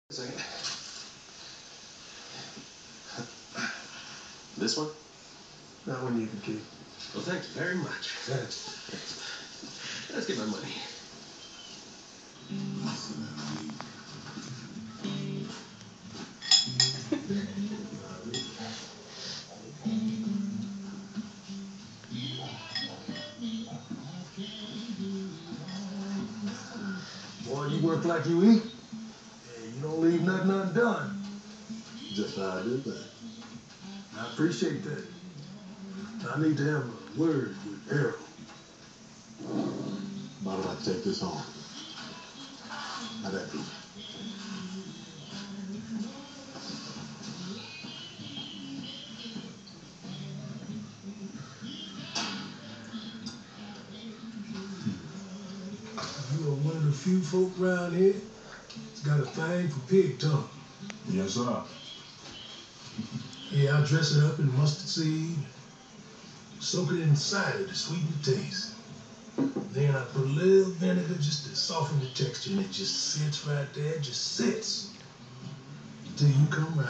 A second. This one? That one you can keep. Well, thank you very much. Let's get my money. Boy, you work like you eat. Yeah, you don't leave nothing undone. Just how I do that. I appreciate that. I need to have a word with Errol. Why don't I take this home? How'd that be? You are one of the few folk around here that's got a thing for pig tongue. Yes, sir. Yeah, I dress it up in mustard seed, soak it in cider to sweeten the taste. Then I put a little vinegar just to soften the texture, and it just sits right there, it just sits until you come round.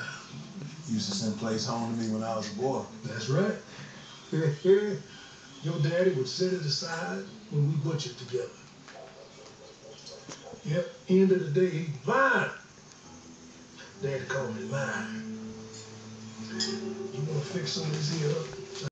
Used to send plates home to me when I was a boy. That's right. Your daddy would set it aside when we butchered together. Yep, end of the day, he's mine. Daddy called me mine. You want to fix some of this here up?